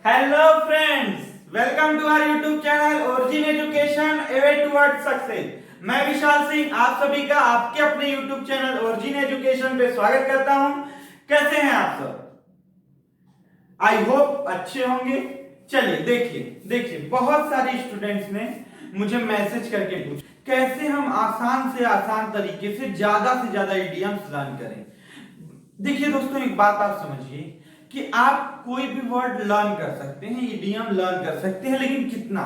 Hello friends, welcome to our YouTube channel Origin Education a way towards success. मैं विशाल सिंह आप सभी का आपके अपने यूट्यूब चैनल ओरिजिन एजुकेशन पे स्वागत करता हूं। कैसे हैं आप सब? आई होप अच्छे होंगे। चलिए देखिए बहुत सारे स्टूडेंट्स ने मुझे मैसेज करके पूछा कैसे हम आसान से आसान तरीके से ज्यादा इडियम्स लर्न करें। देखिए दोस्तों, एक बात आप समझिए कि आप कोई भी वर्ड लर्न कर सकते हैं, इडियम लर्न कर सकते हैं, लेकिन कितना?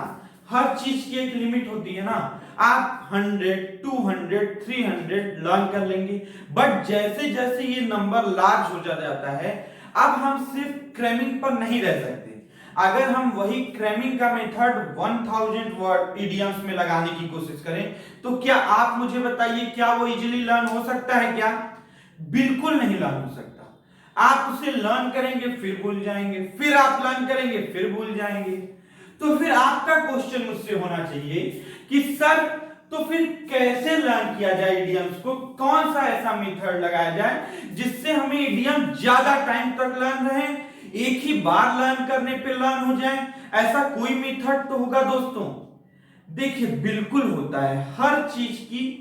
हर चीज की एक लिमिट होती है ना। आप 100, 200, 300 लर्न कर लेंगे, बट जैसे जैसे ये नंबर लार्ज हो जाता है, अब हम सिर्फ क्रैमिंग पर नहीं रह सकते। अगर हम वही क्रैमिंग का मेथड 1000 वर्ड इडियम्स में लगाने की कोशिश करें, तो क्या आप मुझे बताइए, क्या वो इजीली लर्न हो सकता है? क्या? बिल्कुल नहीं लर्न हो सकता। आप उसे लर्न करेंगे फिर भूल जाएंगे, फिर आप लर्न करेंगे फिर भूल जाएंगे। तो फिर आपका क्वेश्चन मुझसे होना चाहिए कि सर, तो फिर कैसे लर्न किया जाए इडियम्स को? कौन सा ऐसा मेथड लगाया जाए जिससे हमें इडियम ज्यादा टाइम तक लर्न रहे, एक ही बार लर्न करने पे लर्न हो जाए? ऐसा कोई मेथड तो होगा दोस्तों। देखिए, बिल्कुल होता है। हर चीज की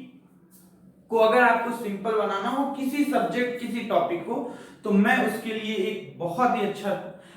को अगर आपको सिंपल बनाना हो, किसी सब्जेक्ट किसी टॉपिक को, तो मैं उसके लिए एक बहुत ही अच्छा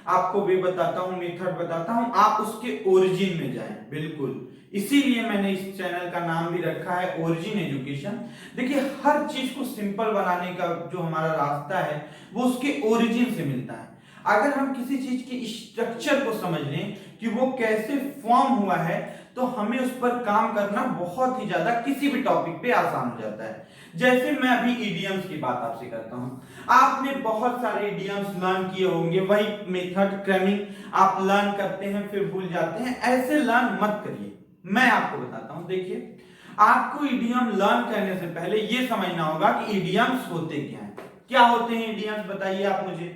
आपको वे बताता हूं, मेथड बताता हूं। आप उसके ओरिजिन में जाएं। बिल्कुल, इसीलिए मैंने इस चैनल का नाम भी रखा है ओरिजिन एजुकेशन। देखिए, हर चीज को सिंपल बनाने का जो हमारा रास्ता है वो उसके ओरिजिन से मिलता है। अगर हम किसी चीज के स्ट्रक्चर को समझ लें कि वो कैसे फॉर्म हुआ है, तो हमें उस पर काम करना बहुत ही ज्यादा किसी भी टॉपिक पे आसान हो जाता है। जैसे मैं अभी इडियम्स की बात आपसे करता हूं, आपने बहुत सारे इडियम्स लर्न किए होंगे, वही मेथड क्रैमिंग आप लर्न करते हैं फिर भूल जाते हैं। ऐसे लर्न मत करिए, मैं आपको बताता हूं। देखिए, आपको इडियम लर्न करने से पहले यह समझना होगा कि इडियम्स होते क्या हैं। क्या होते हैं इडियम्स, बताइए आप मुझे।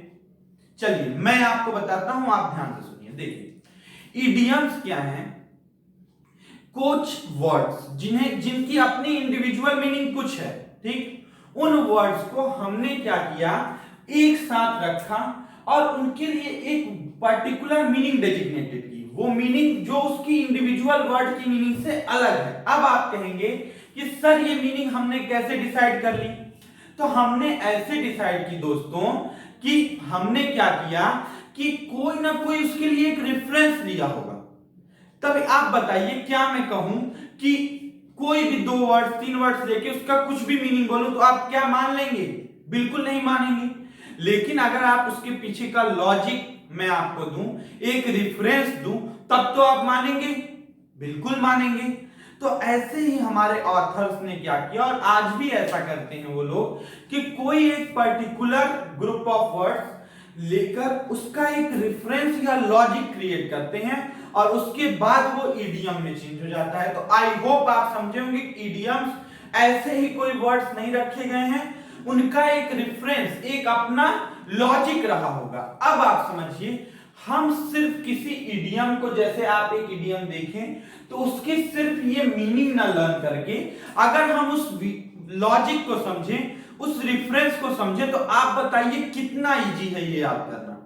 चलिए मैं आपको बताता हूं, आप ध्यान से सुनिए। देखिए, इडियम्स क्या हैं? कुछ वर्ड्स जिनकी अपनी इंडिविजुअल मीनिंग कुछ है, ठीक? उन वर्ड्स को हमने क्या किया, एक साथ रखा और उनके लिए एक पर्टिकुलर मीनिंग डेजिग्नेटेड की। वो मीनिंग जो उसकी इंडिविजुअल वर्ड की मीनिंग से अलग है। अब आप कहेंगे कि सर, ये मीनिंग हमने कैसे डिसाइड कर ली? तो हमने ऐसे डिसाइड की दोस्तों कि हमने क्या किया कि कोई ना कोई उसके लिए एक रेफरेंस लिया होगा। तब आप बताइए, क्या मैं कहूं कि कोई भी 2 वर्ड्स 3 वर्ड्स लेके उसका कुछ भी मीनिंग बोलूं, तो आप क्या मान लेंगे? बिल्कुल नहीं मानेंगे। लेकिन अगर आप उसके पीछे का लॉजिक मैं आपको दूं, एक रेफरेंस दूं, तब तो आप मानेंगे, बिल्कुल मानेंगे। तो ऐसे ही हमारे ऑथर्स ने क्या किया, और आज भी ऐसा करते हैं वो लोग, कि कोई एक पर्टिकुलर ग्रुप ऑफ वर्ड्स लेकर उसका एक रेफरेंस या लॉजिक क्रिएट करते हैं और उसके बाद वो ईडीएम में चेंज हो जाता है। तो आई होप आप समझे होंगे कि ईडीएम्स ऐसे ही कोई वर्ड्स नहीं रखे गए हैं, उनका एक रेफरेंस, एक अपना लॉजिक रहा होगा। अब आप समझिए, हम सिर्फ किसी इडियम को, जैसे आप एक इडियम देखें तो उसके सिर्फ ये मीनिंग ना लर्न करके, अगर हम उस लॉजिक को समझें, उस रेफरेंस को समझें, तो आप बताइए कितना इजी है ये आप करना।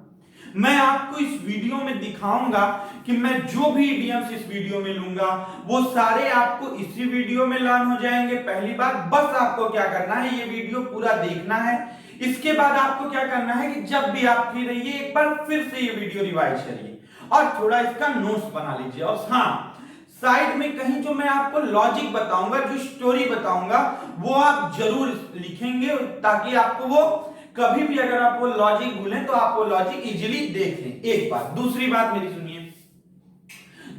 मैं आपको इस वीडियो में दिखाऊंगा कि मैं जो भी इडियम्स इस वीडियो में लूंगा वो सारे आपको इसी वीडियो में लर्न हो जाएंगे। पहली बात, बस आपको क्या करना है, ये वीडियो पूरा देखना है। इसके बाद आपको क्या करना है कि जब भी आप फ्री रहिए, एक बार फिर से ये वीडियो रिवाइज करिए और थोड़ा इसका नोट्स बना लीजिए। और हाँ, साइड में कहीं जो मैं आपको लॉजिक बताऊंगा, जो स्टोरी बताऊंगा, वो आप जरूर लिखेंगे, ताकि आपको वो कभी भी अगर आप वो लॉजिक भूलें तो आप वो लॉजिक इजीली देख लें। एक बात। दूसरी बात मेरी सुनिए,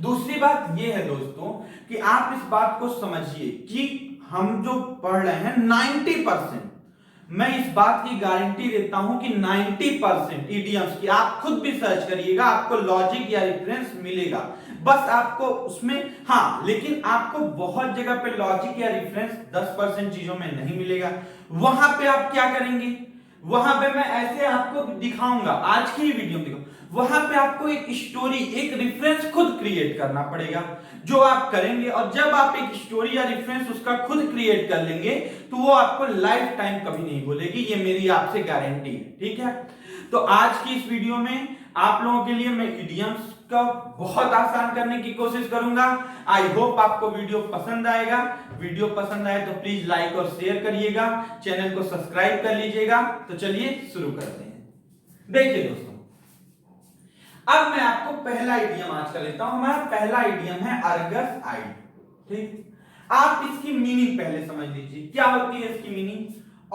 दूसरी बात ये है दोस्तों कि आप इस बात को समझिए कि हम जो पढ़ रहे हैं 90%, मैं इस बात की गारंटी देता हूं कि 90% इडियम्स की, आप खुद भी सर्च करिएगा, आपको लॉजिक या रेफरेंस मिलेगा। बस आपको उसमें, हाँ, लेकिन आपको बहुत जगह पे लॉजिक या रेफरेंस 10% चीजों में नहीं मिलेगा। वहां पे आप क्या करेंगे, वहां पे मैं ऐसे आपको दिखाऊंगा, आज की वीडियो में दिखाऊंगा, वहां पे आपको एक स्टोरी, एक रेफरेंस खुद क्रिएट करना पड़ेगा, जो आप करेंगे। और जब आप एक स्टोरी या रेफरेंस उसका खुद क्रिएट कर लेंगे, तो वो आपको लाइफ टाइम कभी नहीं भूलेगी, ये मेरी आपसे गारंटी है। ठीक है? तो आज की इस वीडियो में आप लोगों के लिए मैं इडियम्स का बहुत आसान करने की कोशिश करूंगा। आई होप आपको वीडियो पसंद आएगा। वीडियो पसंद आए तो प्लीज लाइक और शेयर करिएगा, चैनल को सब्सक्राइब कर लीजिएगा। तो चलिए शुरू करते हैं। देखिए दोस्तों, अब मैं आपको पहला इडियम आज का लेता हूं। हमारा पहला इडियम है अर्गस आइड। ठीक, आप इसकी मीनिंग पहले समझ लीजिए। क्या होती है इसकी मीनिंग?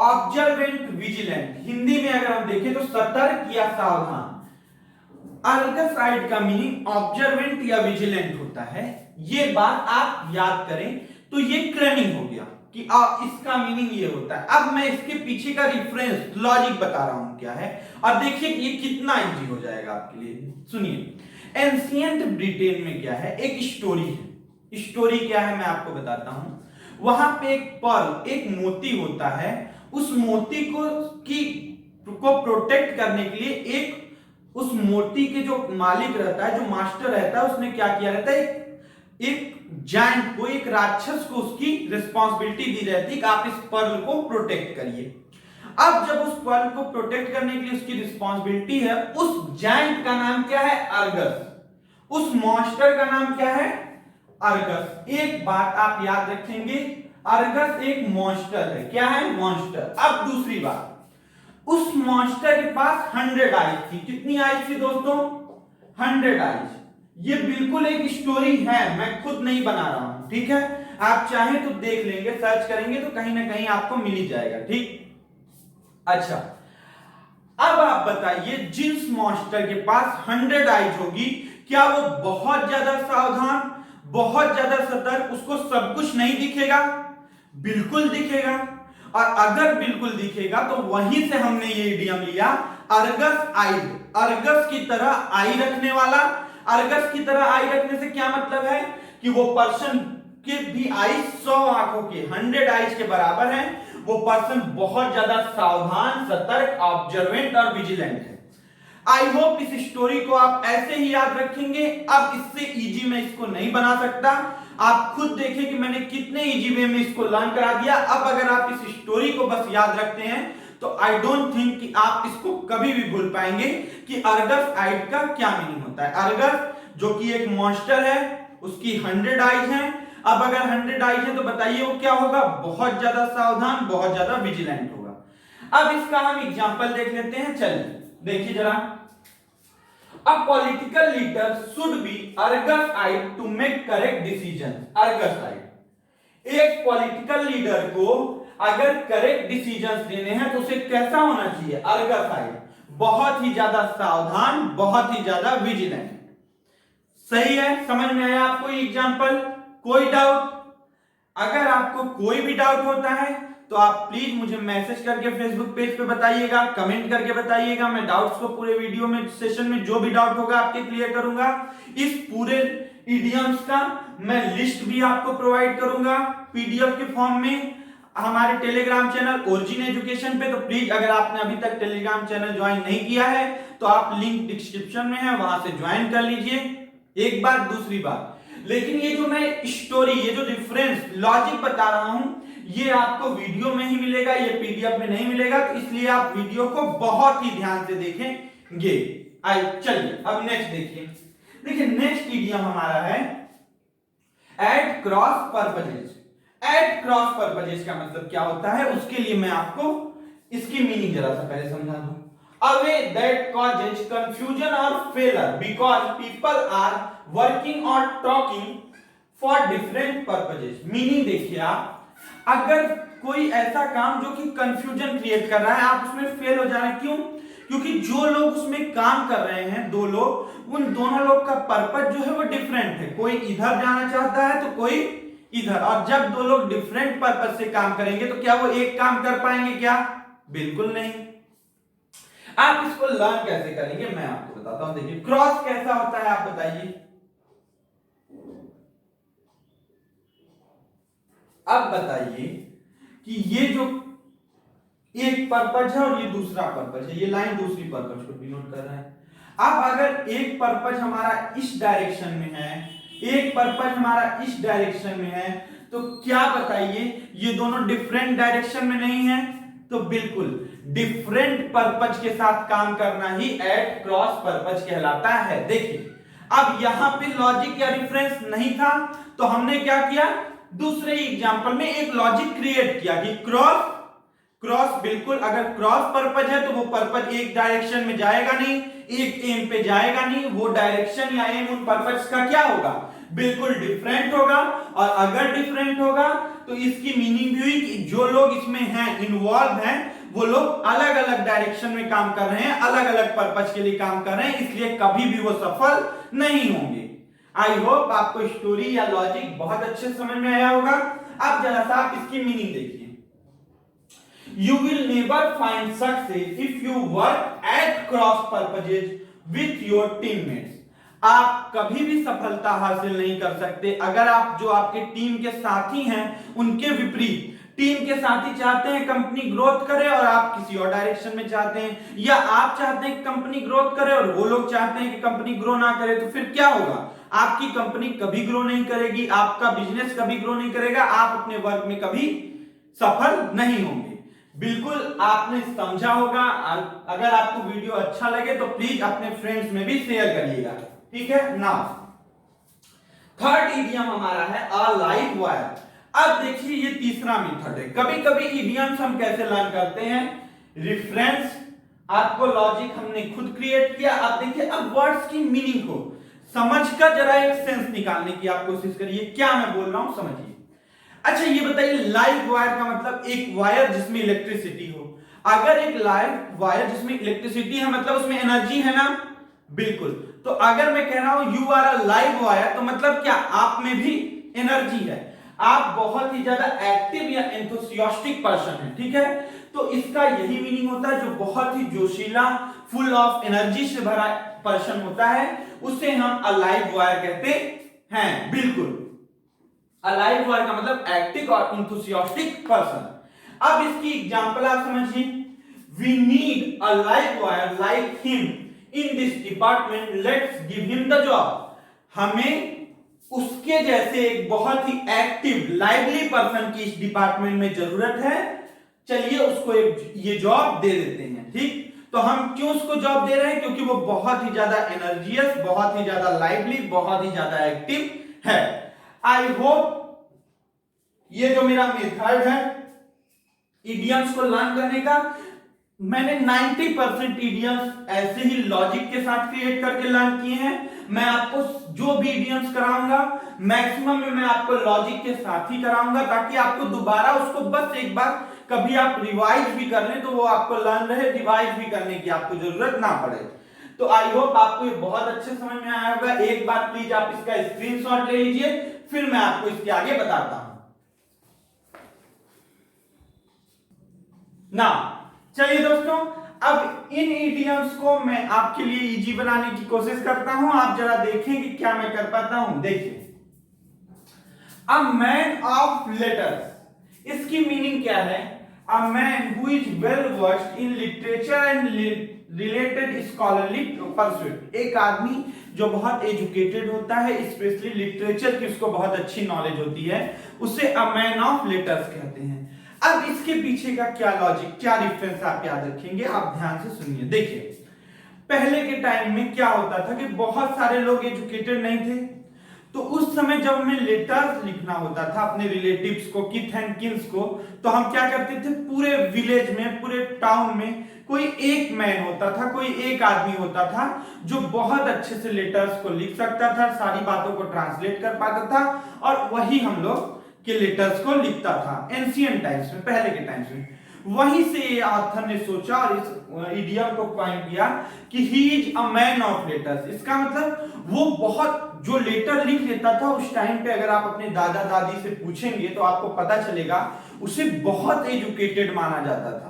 Observant, vigilant. हिंदी में अगर हम देखें तो सतर्क या सावधान। अर्गस आइड का मीनिंग ऑब्जर्वेंट या विजिलेंट होता है। ये बात आप याद करें तो ये क्रैनिंग हो गया कि इसका मीनिंग ये होता है। अब मैं इसके पीछे का रेफरेंस लॉजिक बता रहा हूं क्या है, और देखिए ये कितना इजी हो जाएगा आपके लिए। सुनिए, एंशिएंट ब्रिटेन में क्या है, एक स्टोरी है। स्टोरी क्या है मैं आपको बताता हूं। वहां पे एक पर्ल, एक मोती होता है। उस मोती को प्रोटेक्ट करने के लिए एक, उस मोती के जो मालिक रहता है, जो मास्टर रहता है, उसने क्या किया रहता है, एक जायंट को, एक राक्षस को उसकी रिस्पॉन्सिबिलिटी दी रहती है कि आप इस पर्ल को प्रोटेक्ट करिए। अब जब उस पर्ल को प्रोटेक्ट करने के लिए उसकी रिस्पॉन्सिबिलिटी है, उस जायंट का नाम क्या है? अर्गस। उस मॉन्स्टर का नाम क्या है? अर्गस। एक बात आप याद रखेंगे, अर्गस एक मॉन्स्टर है। क्या है? मॉन्स्टर। अब दूसरी बात, उस मॉन्स्टर के पास 100 आइज थी। कितनी आइज थी दोस्तों? 100 आइज। ये बिल्कुल एक स्टोरी है, मैं खुद नहीं बना रहा हूं। ठीक है, आप चाहें तो देख लेंगे, सर्च करेंगे तो कहीं ना कहीं आपको मिल ही जाएगा। ठीक, अच्छा, अब आप बताइए, जिस मॉन्स्टर के पास 100 आइज होगी, क्या वो बहुत ज्यादा सावधान, बहुत ज्यादा सतर्क, उसको सब कुछ नहीं दिखेगा? बिल्कुल दिखेगा। और अगर बिल्कुल दिखेगा तो वहीं से हमने ये इडियम लिया, अर्गस आइड। अर्गस की तरह आई रखने वाला। अर्गस की तरह आई रखने से क्या मतलब है कि वो पर्सन के भी आईज 100 आंखों के, 100 आईज के बराबर है। वो पर्सन बहुत ज्यादा सावधान, सतर्क, ऑब्जर्वेंट और विजिलेंट है। आई होप इस स्टोरी को आप ऐसे ही याद रखेंगे। अब इससे इजी मैं इसको नहीं बना सकता। आप खुद देखें कि मैंने कितने इजी वे में इसको लर्न करा दिया। अब अगर आप इस स्टोरी को बस याद रखते हैं तो आई डोंट थिंक कि आप इसको कभी भी भूल पाएंगे कि अर्गस आइड का क्या मीनिंग होता है। अर्गस जो कि एक मॉन्स्टर है, उसकी 100 आइज हैं। अब अगर 100 आइज है तो बताइए वो क्या होगा? बहुत ज्यादा सावधान, बहुत ज्यादा विजिलेंट होगा। अब इसका हम एग्जांपल देख लेते हैं। चलिए देखिए जरा, A political leader should be Argus-eyed to make correct decisions. Argus-eyed. एक पॉलिटिकल लीडर को अगर करेक्ट डिसीजंस लेने हैं तो उसे कैसा होना चाहिए? अर्गस-eyed, बहुत ही ज्यादा सावधान, बहुत ही ज्यादा विजिलेंट। सही है? समझ में आया आपको ये एग्जांपल? कोई डाउट? अगर आपको कोई भी डाउट होता है तो आप प्लीज मुझे मैसेज करके फेसबुक पेज पे बताइएगा, कमेंट करके बताइएगा। मैं डाउट्स को पूरे वीडियो में, सेशन में जो भी डाउट होगा आपके क्लियर करूंगा। इस पूरे इडियम्स का मैं लिस्ट भी आपको प्रोवाइड करूंगा पीडीएफ के फॉर्म में हमारे टेलीग्राम चैनल ओरिजिन एजुकेशन पे। तो प्लीज अगर आपने अभी तक टेलीग्राम चैनल ज्वाइन नहीं किया है तो आप लिंक डिस्क्रिप्शन में है, वहां से ज्वाइन कर लीजिए। एक बात। दूसरी बात, लेकिन ये जो मैं स्टोरी, ये जो रेफरेंस लॉजिक बता रहा हूं, ये आपको वीडियो में ही मिलेगा, ये पीडीएफ में नहीं मिलेगा। तो इसलिए आप वीडियो को बहुत ही ध्यान से देखेंगे। चलिए अब नेक्स्ट देखिए। देखिए नेक्स्ट इडियम हमारा है at cross purposes. At cross purposes का मतलब क्या होता है, उसके लिए मैं आपको इसकी मीनिंग जरा सा पहले समझा दूं। A way that causes confusion or failure because people are working or talking for different purposes. Meaning देखिए आप, अगर कोई ऐसा काम जो कि कंफ्यूजन क्रिएट कर रहा है, आप उसमें फेल हो जा रहे हैं। क्यों? क्योंकि जो लोग उसमें काम कर रहे हैं, दो लोग, उन दोनों लोग का पर्पस जो है वो डिफरेंट है। कोई इधर जाना चाहता है तो कोई इधर। और जब दो लोग डिफरेंट पर्पस से काम करेंगे तो क्या वो एक काम कर पाएंगे? क्या? बिल्कुल नहीं। आप इसको लर्न कैसे करेंगे मैं आपको बताता हूं। देखिए क्रॉस कैसा होता है आप बताइए। अब बताइए कि ये जो एक पर्पज है और ये दूसरा पर्पज है, ये लाइन दूसरी पर्पज को डिनोट कर रहा है। अब अगर एक पर्पज हमारा इस डायरेक्शन में है, एक पर्पज हमारा इस डायरेक्शन में है, तो क्या बताइए ये दोनों डिफरेंट डायरेक्शन में नहीं है? तो बिल्कुल डिफरेंट पर्पज के साथ काम करना ही एट क्रॉस पर्पज कहलाता है। देखिए अब यहां पे लॉजिक या रिफरेंस नहीं था तो हमने क्या किया, दूसरे एग्जांपल में एक लॉजिक क्रिएट किया कि क्रॉस क्रॉस, बिल्कुल अगर क्रॉस पर्पज है तो वो पर्पज एक डायरेक्शन में जाएगा नहीं, एक एम पे जाएगा नहीं, वो डायरेक्शन या एम उन पर्पज का क्या होगा, बिल्कुल डिफरेंट होगा। और अगर डिफरेंट होगा तो इसकी मीनिंग भी हुई कि जो लोग इसमें हैं, इन्वॉल्व हैं, वो लोग अलग अलग डायरेक्शन में काम कर रहे हैं, अलग अलग पर्पज के लिए काम कर रहे हैं, इसलिए कभी भी वो सफल नहीं होंगे। आई होप आपको स्टोरी या लॉजिक बहुत अच्छे समझ में आया होगा। अब जरा सा आप इसकी मीनिंग देखिए। You will never find success if you work at cross purposes with your teammates. आप कभी भी सफलता हासिल नहीं कर सकते अगर आप जो आपके टीम के साथी हैं उनके विपरीत, टीम के साथी चाहते हैं कंपनी ग्रोथ करे और आप किसी और डायरेक्शन में चाहते हैं, या आप चाहते हैं कि कंपनी ग्रोथ करे और वो लोग चाहते हैं कि कंपनी ग्रो ना करे, तो फिर क्या होगा, आपकी कंपनी कभी ग्रो नहीं करेगी, आपका बिजनेस कभी ग्रो नहीं करेगा, आप अपने वर्क में कभी सफल नहीं होंगे। बिल्कुल आपने समझा होगा। अगर आपको वीडियो अच्छा लगे तो प्लीज अपने फ्रेंड्स में भी शेयर करिएगा, ठीक है। नाउ थर्ड इडियम हमारा है अ लाइव वायर। अब देखिए ये तीसरा मेथड है। कभी कभी इडियम्स हम कैसे लर्न करते हैं, रिफरेंस, आपको लॉजिक हमने खुद क्रिएट किया। अब देखिए अब वर्ड्स की मीनिंग को समझकर जरा एक सेंस निकालने की आप कोशिश करिए, क्या मैं बोल रहा हूं समझिए। अच्छा ये बताइए, लाइव वायर का मतलब एक वायर जिसमें इलेक्ट्रिसिटी हो। अगर एक लाइव वायर जिसमें इलेक्ट्रिसिटी है मतलब उसमें एनर्जी है ना, बिल्कुल। तो अगर मैं कह रहा हूं you are a live wire, तो मतलब क्या, आप में भी एनर्जी है, आप बहुत ही ज्यादा एक्टिव या एंथुसियास्टिक पर्सन है, ठीक है। तो इसका यही मीनिंग होता है, जो बहुत ही जोशीला, फुल ऑफ एनर्जी से भरा पर्सन होता है उसे हम अ लाइव वायर कहते हैं, बिल्कुल। अलाइव वायर का मतलब एक्टिव और इंथुसियास्टिक पर्सन। अब इसकी एग्जांपल आप समझिए, we need a live wire like him in this department, let's give him the job. हमें उसके जैसे एक बहुत ही एक्टिव लाइवली पर्सन की इस डिपार्टमेंट में जरूरत है, चलिए उसको ये जॉब दे देते हैं, ठीक। तो हम क्यों उसको जॉब दे रहे हैं, क्योंकि वो बहुत ही ज्यादा एनर्जियस, बहुत ही ज्यादा लाइवली, बहुत ही ज्यादा एक्टिव है। आई होप ये जो मेरा मेथड है इडियम्स को लर्न करने का, मैंने 90% इडियम्स ऐसे ही लॉजिक के साथ क्रिएट करके लर्न किए हैं। मैं आपको जो भी इडियम्स कराऊंगा मैक्सिमम में मैं आपको लॉजिक के साथ ही कराऊंगा, ताकि आपको दोबारा उसको बस एक बार कभी आप रिवाइज भी कर लें तो वो आपको लर्न रहे, रिवाइज भी करने की आपको जरूरत ना पड़े। तो आई होप आपको ये बहुत अच्छे समझ में आया होगा। एक बार प्लीज आप इसका स्क्रीनशॉट ले लीजिए, फिर मैं आपको इसके आगे बताता हूं ना। चलिए दोस्तों, अब इन इडियम्स को मैं आपके लिए इजी बनाने की कोशिश करता हूं, आप जरा देखें कि क्या मैं कर पाता हूं। देखिए, अ मैन ऑफ लेटर्स, इसकी मीनिंग क्या है, a man who is well versed in literature and related scholarly pursuit. एक आदमी जो बहुत एजुकेटेड होता है, स्पेशली लिटरेचर की उसको बहुत अच्छी नॉलेज होती है, उसे अ मैन ऑफ लेटर्स कहते हैं। अब इसके पीछे का क्या लॉजिक, क्या रेफरेंस आप याद रखेंगे, आप ध्यान से सुनिए। देखिए, पहले के टाइम में क्या होता था कि बहुत सारे लोग एजुकेटेड नहीं थे, तो उस समय जब हमें लेटर्स लिखना होता था अपने रिलेटिव्स को, किथ एंड किन्स को, तो हम क्या करते थे, पूरे विलेज में, पूरे टाउन में कोई एक मैन होता था, कोई एक आदमी होता था जो बहुत अच्छे से लेटर्स को लिख सकता था, सारी बातों को ट्रांसलेट कर पाता था, और वही हम लोग के लेटर्स को लिखता था एंशिएंट टाइम्स में, पहले के टाइम्स में। वहीं से ये ऑथर ने सोचा और इस इडियम को पॉइंट किया कि he is a man of letters. इसका मतलब वो बहुत जो लेटर लिख लेता था उस टाइम पे, अगर आप अपने दादा दादी से पूछेंगे तो आपको पता चलेगा उसे बहुत एजुकेटेड माना जाता था,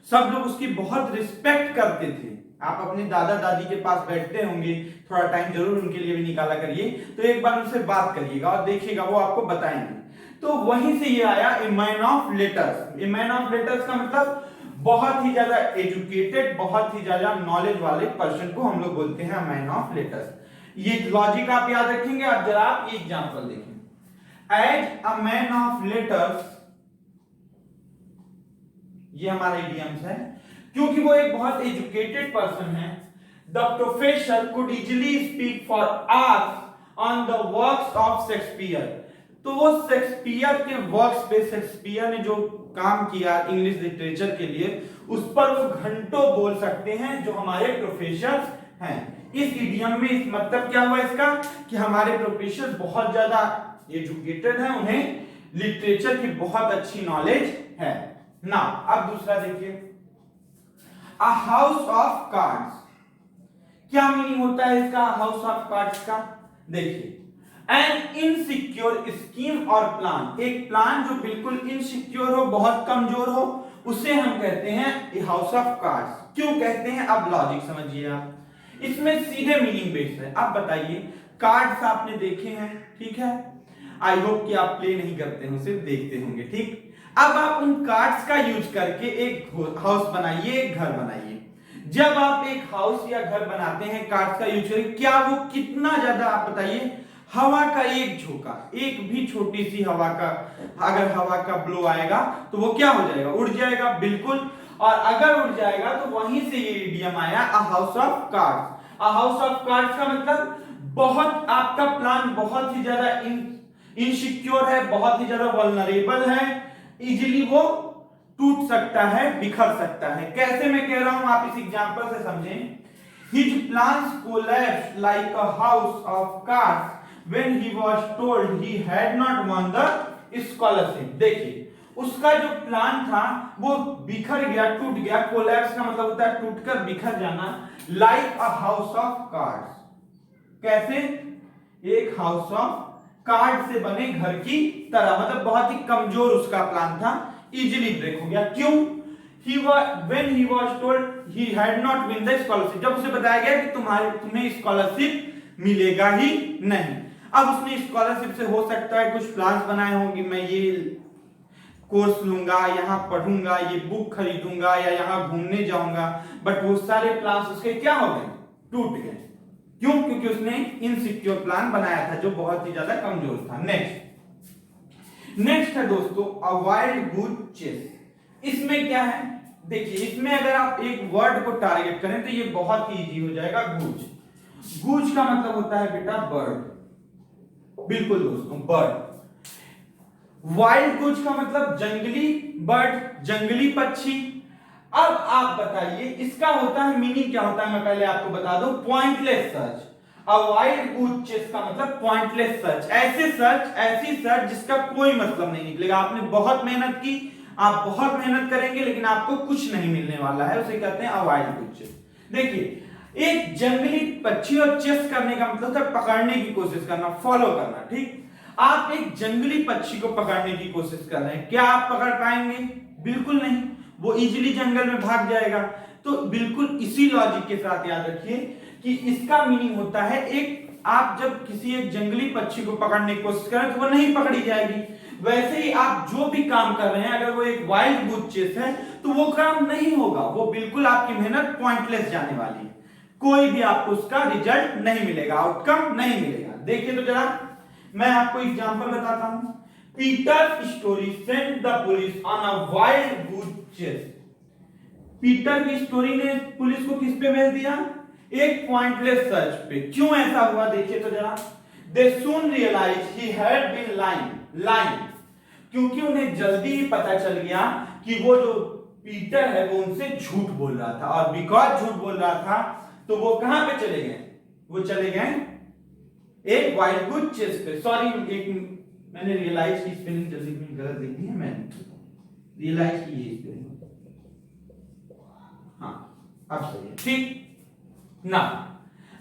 सब लोग उसकी बहुत रिस्पेक्ट करते थे। आप अपने दादा दादी के पास बैठते होंगे, थोड़ा टाइम जरूर उनके लिए भी निकाला करिए, तो एक बार उनसे बात करिएगा और देखिएगा वो आपको बताएंगे। तो वहीं से ये आया a man of letters. A man of letters का मतलब बहुत ही ज्यादा एजुकेटेड, बहुत ही ज्यादा नॉलेज वाले पर्सन को हम लोग बोलते हैं मैन ऑफ लेटर्स। ये लॉजिक आप याद रखेंगे। अब जरा आप ये एग्जांपल देखें, as a man of letters ये हमारा इडियम्स है। क्योंकि वो एक बहुत एजुकेटेड पर्सन है, the professor could easily speak for hours on the works of Shakespeare. तो वो शेक्सपियर के वर्क्स पे, शेक्सपियर ने जो काम किया इंग्लिश लिटरेचर के लिए, उस पर वो घंटों बोल सकते हैं, जो हमारे प्रोफेसर हैं। इस इडियम में इस मतलब क्या हुआ इसका, कि हमारे प्रोफेसर बहुत ज्यादा एजुकेटेड हैं, उन्हें लिटरेचर की बहुत अच्छी नॉलेज है ना। अब दूसरा देखिए, अ हाउस ऑफ कार्ड्स। क्या मीनिंग होता है इसका हाउस ऑफ कार्ड्स का? देखिए, एन इनसिक्योर स्कीम और प्लान, एक प्लान जो बिल्कुल इनसिक्योर हो, बहुत कमजोर हो, उसे हम कहते हैं हाउस ऑफ कार्ड्स। क्यों कहते हैं, अब लॉजिक समझिए आप, इसमें सीधे मीनिंग बेस्ड है। आप बताइए, कार्ड्स आपने देखे हैं, ठीक है, आई होप कि आप प्ले नहीं करते हो, सिर्फ देखते होंगे, ठीक। अब आप उन कार्ड्स का यूज करके एक हाउस बनाइए, एक घर बनाइए। जब आप एक हाउस या घर बनाते हैं कार्ड्स का यूज करके, क्या वो कितना ज्यादा, आप बताइए, हवा का एक झोंका, एक भी छोटी सी हवा का, अगर हवा का ब्लो आएगा तो वो क्या हो जाएगा, उड़ जाएगा, बिल्कुल। और अगर उड़ जाएगा तो वहीं से ये इडियम आया, a house of cards. A house of cards का मतलब बहुत, आपका प्लान बहुत ही ज्यादा इनसिक्योर है, बहुत ही ज्यादा वल्नरेबल है, इजीली वो टूट सकता है, बिखर सकता है। कैसे मैं कह रहा हूं, आप इस एग्जांपल से समझें। His plans collapsed like a house of cards when he was told he had not won the scholarship। देखिए, उसका जो प्लान था वो बिखर गया, टूट गया। कोलैप्स का मतलब होता है टूटकर बिखर जाना। Like a house of cards, कैसे, एक हाउस ऑफ कार्ड से बने घर की तरह, मतलब बहुत ही कमजोर उसका प्लान था, इजीली ब्रेक हो गया। क्यों? when he was told he had not win the scholarship, जब उसे बताया गया कि तुम्हें स्कॉलरशिप मिलेगा ही नहीं। अब उसने स्कॉलरशिप से हो सकता है कुछ प्लान्स बनाए होंगे, मैं ये कोर्स लूंगा, यहाँ पढ़ूंगा, ये बुक खरीदूंगा, या यहाँ घूमने जाऊंगा, बट वो सारे प्लान्स उसके क्या हो गए, टूट गए। क्यों? क्योंकि उसने इनसिक्योर प्लान बनाया था जो बहुत ही ज्यादा कमजोर था। नेक्स्ट है दोस्तों, अ वाइल्ड गूज चेस। इसमें क्या है, देखिए, इसमें अगर आप एक वर्ड को टारगेट करें तो ये बहुत ही इजी हो जाएगा। गूज, गूज का मतलब होता है बेटा बर्ड, बिल्कुल दोस्तों, बर्ड। वाइल्ड गूज का मतलब जंगली बर्ड, जंगली पक्षी। अब आप बताइए इसका होता है मीनिंग क्या होता है, मैं पहले आपको बता दूं, पॉइंटलेस सर्च। अ वाइल्ड गूज चेस का मतलब पॉइंटलेस सर्च, ऐसी सर्च जिसका कोई मतलब नहीं निकलेगा। आपने बहुत मेहनत की, आप बहुत मेहनत करेंगे, लेकिन आपको कुछ नहीं मिलने वाला है, उसे कहते हैं अ वाइल्ड गूज चेस। देखिए, एक जंगली पक्षी और चेस करने का मतलब है पकड़ने की कोशिश करना, फॉलो करना, ठीक। आप एक जंगली पक्षी को पकड़ने की कोशिश कर रहे हैं, क्या आप पकड़ पाएंगे? बिल्कुल नहीं, वो इजीली जंगल में भाग जाएगा। तो बिल्कुल इसी लॉजिक के साथ याद रखिए कि इसका मीनिंग होता है, एक आप जब किसी एक जंगली पक्षी को पकड़ने की कोशिश करें तो वो नहीं पकड़ी जाएगी। वैसे ही आप जो भी काम कर रहे हैं, अगर वो एक वाइल्ड गूज चेस है तो वो काम नहीं होगा, वो बिल्कुल आपकी मेहनत पॉइंटलेस जाने वाली है, कोई भी आपको उसका रिजल्ट नहीं मिलेगा, आउटकम नहीं मिलेगा। देखिए तो जरा मैं आपको एग्जांपल बताता हूं। Peter story sent the police on a wild goose chase. Peter की स्टोरी ने पुलिस को किस पे भेज दिया? एक पॉइंटलेस सर्च पे। क्यों ऐसा हुआ देखिए तो जरा। They soon realise he had been lying, क्योंकि उन्हें जल्दी ही पता चल गया कि वो जो पीटर है वो उनसे झूठ बोल रहा था, और बिकॉज झूठ बोल रहा था तो वो कहां पे चले गए? वो चले गए एक वाइल्ड गूज चेस पे। सॉरी, एक मैंने रियलाइज की स्पेलिंग जल्दी में गलत लिख दी है, मैंने रियलाइज की ये स्पेलिंग, हाँ अब सही है, ठीक ना।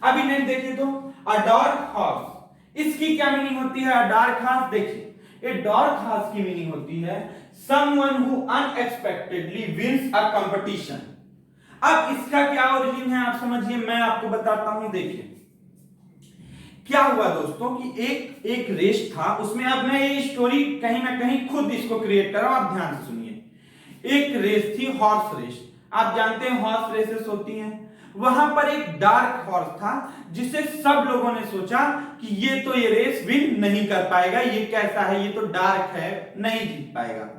अभी नेक्स्ट देखिए तो, अ डार्क हॉर्स, इसकी क्या मीनिंग होती है? अ डार्क हॉर्स, देखिए, ए डार्क हॉर्स की मीनिंग होती है someone who unexpectedly wins a competition. अब इसका क्या ओरिजिन है आप समझिए, मैं आपको बताता हूं। देखिए क्या हुआ दोस्तों कि एक रेस था, उसमें, अब मैं ये स्टोरी कहीं ना कहीं खुद इसको क्रिएट कर रहा हूं, आप ध्यान से सुनिए। एक रेस थी, हॉर्स रेस, आप जानते हैं हॉर्स रेसेस होती हैं। वहां पर एक डार्क हॉर्स था जिसे सब लोगों ने सोचा कि ये तो ये रेस विन नहीं कर पाएगा, ये कैसा है, ये तो डार्क है, नहीं जीत पाएगा।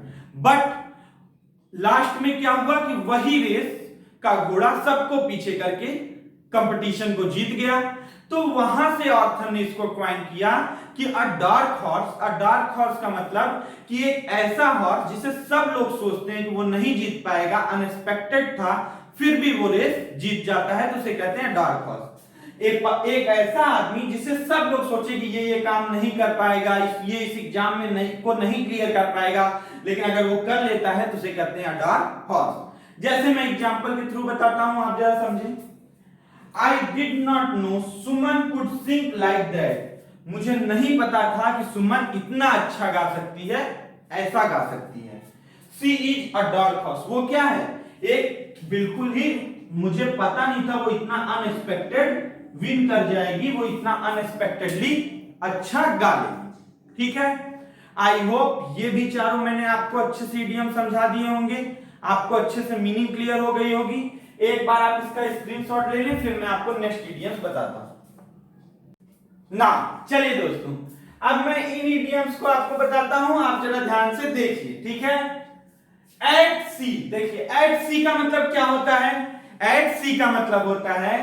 बट लास्ट में क्या हुआ कि वही रेस का घोड़ा सबको पीछे करके कंपटीशन को जीत गया। तो वहां से ऑथर ने इसको क्वाइन किया कि अ डार्क हॉर्स का मतलब कि एक ऐसा हॉर्स जिसे सब लोग सोचते हैं कि वो नहीं जीत पाएगा, अनएक्सपेक्टेड था, फिर भी वो रेस जीत जाता है, तो उसे कहते हैं डार्क हॉर्स। एक ऐसा आदमी जिसे सब लोग सोचे कि ये काम नहीं कर पाएगा, ये इस एग्जाम में नहीं क्लियर कर पाएगा, लेकिन अगर वो कर लेता है तो उसे कहते हैं डार्क हॉर्स। जैसे मैं एग्जांपल के थ्रू बताता हूं, आप जरा समझें। I did not know Suman could sing like that। मुझे नहीं पता था कि सुमन इतना अच्छा गा सकती है, ऐसा गा सकती है। She is a dark horse। वो क्या है? एक बिल्कुल ही मुझे पता नहीं था वो इतना अनएक्सपेक्टेड विन कर जाएगी, वो इतना अनएक्सपेक्टेडली अच्छा गा लेगी। ठीक है, आई होप ये भी चारों मैंने आपको अच्छे से इडियम समझा दिए होंगे, आपको अच्छे से मीनिंग क्लियर हो गई होगी। एक बार आप इसका स्क्रीनशॉट ले लें, फिर मैं आपको नेक्स्ट इडियम्स बताता हूं ना। चलिए दोस्तों, अब मैं इन इडियम्स को आपको बताता हूं, आप जरा ध्यान से देखिए। ठीक है, एट सी, देखिए एट सी का मतलब क्या होता है? एट सी का मतलब होता है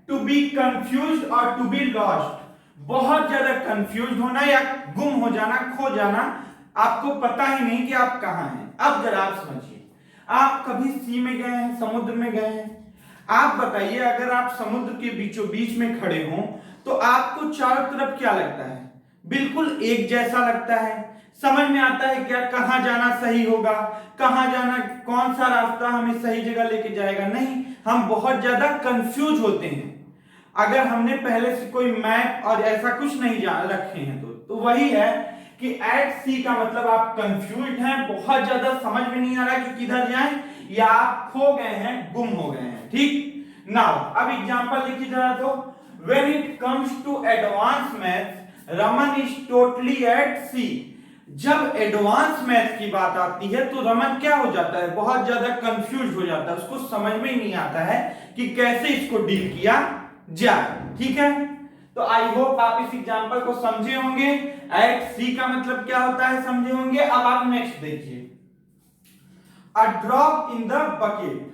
टू बी कंफ्यूज्ड और टू बी लॉस्ट। बहुत ज्यादा कंफ्यूज होना या गुम हो जाना, खो जाना, आपको पता ही नहीं कि आप कहां हैं। अब जरा आप समझिए, आप कभी सी में गए हैं, समुद्र में गए हैं? आप बताइए, अगर आप समुद्र के बीचों बीच में खड़े हो तो आपको चारों तरफ क्या लगता है? बिल्कुल एक जैसा लगता है। समझ में आता है क्या कहां जाना सही होगा, कहां जाना, कौन सा रास्ता हमें सही जगह लेके जाएगा? नहीं, हम बहुत ज्यादा कंफ्यूज होते हैं अगर हमने पहले से कोई मैप और ऐसा कुछ नहीं जान रखे हैं तो वही है कि एट सी का मतलब आप कंफ्यूज हैं, बहुत ज्यादा समझ में नहीं आ रहा कि किधर जाएं, या आप खो गए हैं, गुम हो गए हैं। ठीक, नाउ अब एग्जांपल देखिए जरा। तो when it comes to advance maths Raman is totally at sea. जब एडवांस मैथ की बात आती है तो रमन क्या हो जाता है? बहुत ज्यादा कंफ्यूज हो जाता है, उसको समझ में ही नहीं आता है कि कैसे इसको डील किया जाए। ठीक है, तो आई होप आप इस एग्जांपल को समझे होंगे। एट सी का मतलब क्या होता है समझे होंगे। अब आप नेक्स्ट देखिए, a drop in the bucket.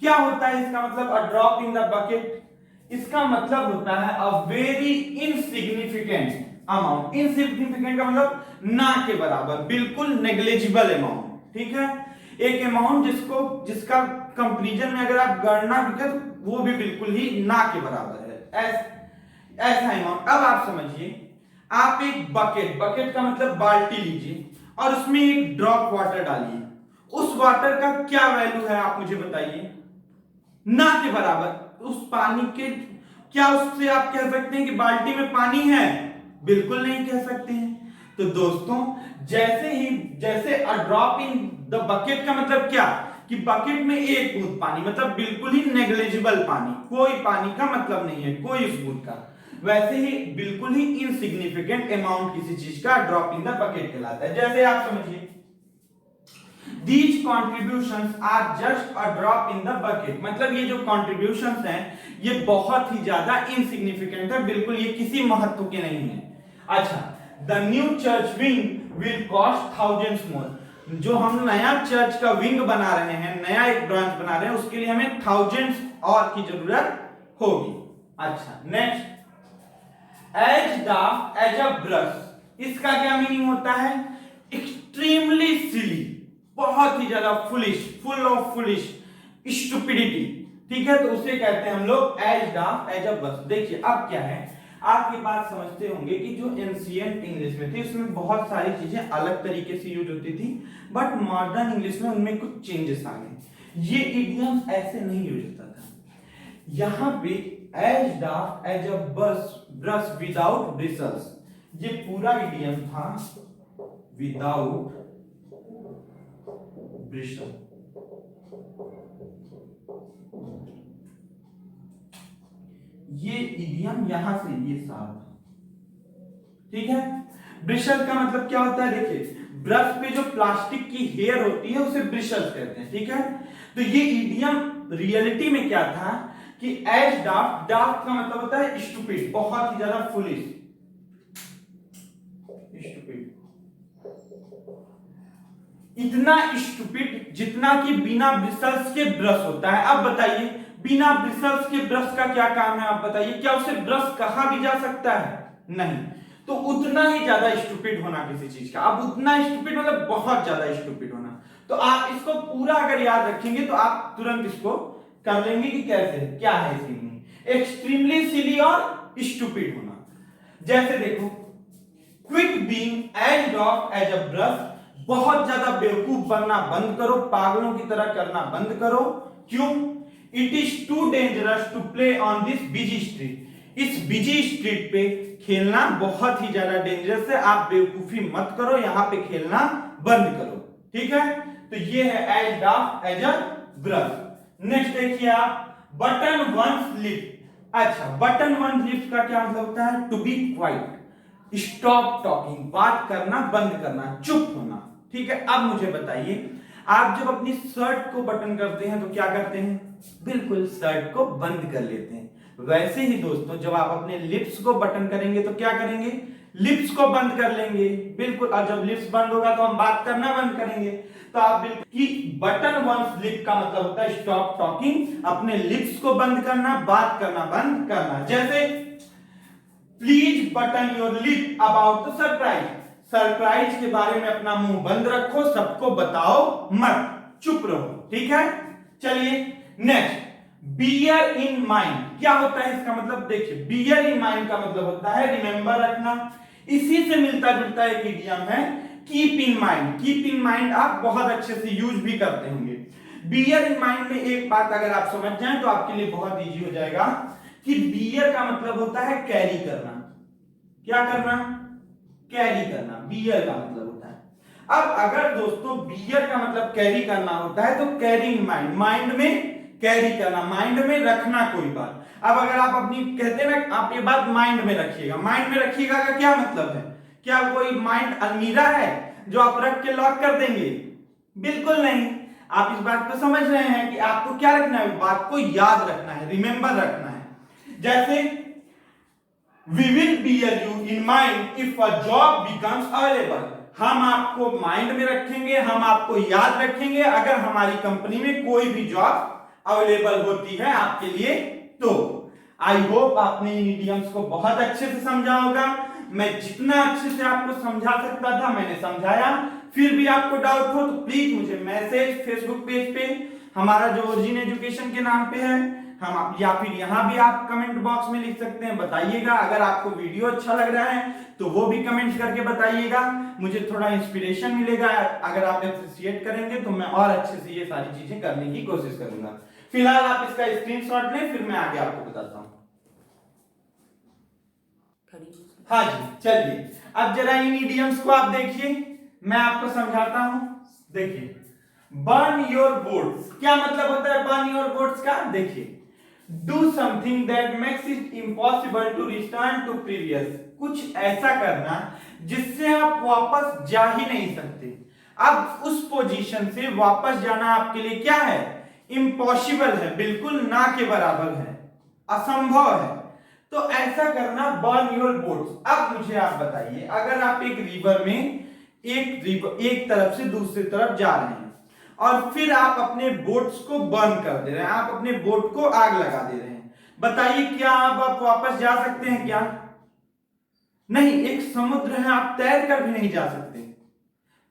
क्या होता है इसका मतलब? A drop in the bucket, इसका मतलब होता है a very insignificant amount. Insignificant का मतलब ना के बराबर, बिल्कुल नेग्लिजिबल अमाउंट। ठीक है, एक अमाउंट जिसका कंपैरिजन में अगर आप गणना भी करें तो वो भी बिल्कुल ही ना के बराबर है, ऐसा अमाउंट। अब आप समझिए, आप एक बकेट का मतलब बाल्टी लीजिए और उसमें एक ड्रॉप वाटर डालिए। उस वाटर का क्या वैल्यू है आप मुझे बताइए? ना के बराबर। उस पानी के, क्या उससे आप कह सकते हैं कि बाल्टी में पानी है? बिल्कुल नहीं कह सकते हैं। तो दोस्तों, जैसे a drop in the bucket का मतलब क्या कि बकेट में एक बूंद पानी, मतलब बिल्कुल ही नेग्लिजिबल पानी, कोई पानी का मतलब नहीं है, कोई उस बूंद का। वैसे ही बिल्कुल ही इनसिग्निफिकेंट अमाउंट किसी चीज का ड्रॉप इन द बकेट कहलाता है। जैसे आप समझिए, These contributions are just a drop in the bucket। मतलब ये जो contributions हैं ये बहुत ही ज्यादा insignificant है, बिल्कुल ये किसी महत्व के नहीं है। अच्छा, the new church wing will cost thousands more। जो हम नया चर्च का विंग बना रहे हैं, नया एक ब्रांच बना रहे हैं, उसके लिए हमें थाउजेंड्स और की जरूरत होगी। अच्छा, next, as dark as a brush, इसका क्या मीनिंग होता है? एक्सट्रीमली सिली, बहुत ही ज्यादा foolish, full of foolish, stupidity. ठीक है, तो उसे कहते हैं हम लोग as dark as a brush. देखिए अब क्या है, आप ये बात समझते होंगे कि जो एंशिएंट इंग्लिश में थी उसमें बहुत सारी चीजें अलग तरीके से यूज होती थी, बट मॉडर्न इंग्लिश में उनमें कुछ चेंजेस आ गए। ये इडियम्स ऐसे नहीं यूज होता था। यहां पे as dark as a brush without bristles, ये पूरा इडियम था विदाउट ब्रिसल। ये इडियम यहां से ये सारा था। ठीक है, ब्रिशल का मतलब क्या होता है? देखिए, ब्रश पे जो प्लास्टिक की हेयर होती है उसे ब्रिशल कहते हैं। ठीक है, तो ये इडियम रियलिटी में क्या था कि एज डार्क, डार्क का मतलब होता है स्टूपिड, बहुत ही ज्यादा फुलिश, स्टूपिड, इतना स्टूपिड जितना कि बिना ब्रिसल्स के ब्रश होता है। अब बताइए बिना ब्रिसल्स के ब्रश का क्या काम है, आप बताइए, क्या उसे ब्रश कहा भी जा सकता है? नहीं। तो उतना ही ज्यादा स्टूपिड होना किसी चीज का, अब उतना स्टूपिड मतलब बहुत ज्यादा स्टूपिड होना। तो आप इसको पूरा अगर याद रखेंगे तो आप तुरंत इसको कर लेंगे कि कैसे क्या है इसमें, एक्सट्रीमली सिली और स्टूपिड होना। जैसे देखो, quit being as off as a brush, बहुत ज्यादा बेवकूफ बनना बंद करो, पागलों की तरह करना बंद करो। क्यों? It is too dangerous to play on this busy street, इस बिजी स्ट्रीट पे खेलना बहुत ही ज्यादा डेंजरस है, आप बेवकूफी मत करो, यहां पे खेलना बंद करो। ठीक है, तो ये है as off as a brush. Next देखिए आप, बटन वंस लिप। अच्छा, बटन वन लिप का क्या मतलब होता है? To be quiet, stop talking, बात करना बंद करना, चुप होना। ठीक है, अब मुझे बताइए, आप जब अपनी शर्ट को बटन करते हैं तो क्या करते हैं? बिल्कुल शर्ट को बंद कर लेते हैं। वैसे ही दोस्तों, जब आप अपने लिप्स को बटन करेंगे तो क्या करेंगे? लिप्स को बंद कर लेंगे, बिल्कुल। और जब लिप्स बंद होगा तो हम बात करना बंद करेंगे। तो आप बिल्कुल कि बटन वंस लिप का मतलब होता है स्टॉप टॉकिंग, अपने लिप्स को बंद करना, बात करना बंद करना। जैसे please button your lip about the surprise, surprise के बारे में अपना मुंह बंद रखो, सबको बताओ मत, चुप रहो। ठीक है, चलिए नेक्स्ट, बियर इन माइंड। क्या होता है इसका मतलब? देखिए, बियर इन माइंड का मतलब होता है रिमेंबर रखना। इसी से मिलता जुलता एक इडियम है keep in mind. Keep in mind आप बहुत अच्छे से यूज भी करते होंगे। बियर इन माइंड में एक बात अगर आप समझ जाएं तो आपके लिए बहुत इजी हो जाएगा कि बियर का मतलब होता है कैरी करना। क्या करना? कैरी करना, बियर का मतलब होता है। अब अगर दोस्तों बियर का मतलब कैरी करना होता है तो कैरी इन माइंड, माइंड में कैरी करना, माइंड में रखना कोई बात। अब अगर आप अपनी कहते हैं ना, आप ये बात माइंड में रखिएगा, माइंड में रखिएगा का क्या मतलब है? क्या कोई माइंड अलमीरा है जो आप रख के लॉक कर देंगे? बिल्कुल नहीं। आप इस बात को समझ रहे हैं कि आपको क्या रखना है? बात को याद रखना है, रिमेंबर रखना है। जैसे we will bear you in mind if a job becomes available, हम आपको माइंड में रखेंगे, हम आपको याद रखेंगे अगर हमारी कंपनी में कोई भी जॉब अवेलेबल होती है आपके लिए तो। आई होप आपने इन इडियम्स को बहुत अच्छे से समझा होगा। मैं जितना अच्छे से आपको समझा सकता था मैंने समझाया। फिर भी आपको डाउट हो तो प्लीज मुझे मैसेज फेसबुक पेज पे, हमारा जो ओरिजिन एजुकेशन के नाम पे है, हम या फिर यहाँ भी आप कमेंट बॉक्स में लिख सकते हैं, बताइएगा। अगर आपको वीडियो अच्छा लग रहा है तो वो भी कमेंट करके बताइएगा, मुझे थोड़ा इंस्पिरेशन मिलेगा। अगर आप अप्रिशिएट करेंगे तो मैं और अच्छे से ये सारी चीजें करने की कोशिश करूंगा। फिलहाल आप इसका स्क्रीनशॉट लें, फिर मैं आगे आपको बताता हूं। हाँ जी, चलिए अब जरा इन इडियम्स को आप देखिए, मैं आपको समझाता हूं। देखिए, बर्न योर बोर्ड्स, क्या मतलब होता है बर्न योर बोर्ड्स का? देखिए, do something that makes it impossible to return to previous, कुछ ऐसा करना जिससे आप वापस जा ही नहीं सकते। अब उस पोजीशन से वापस जाना आपके लिए क्या है? इम्पॉसिबल है, बिल्कुल ना के बराबर है, असंभव है। तो ऐसा करना बर्न योर बोट्स। अब मुझे आप बताइए, अगर आप एक रिवर में एक तरफ से दूसरी तरफ जा रहे हैं और फिर आप अपने बोट्स को बर्न कर दे रहे हैं, आप अपने बोट को आग लगा दे रहे हैं, बताइए क्या आप वापस जा सकते हैं क्या? नहीं, एक समुद्र है, आप तैर कर भी नहीं जा सकते।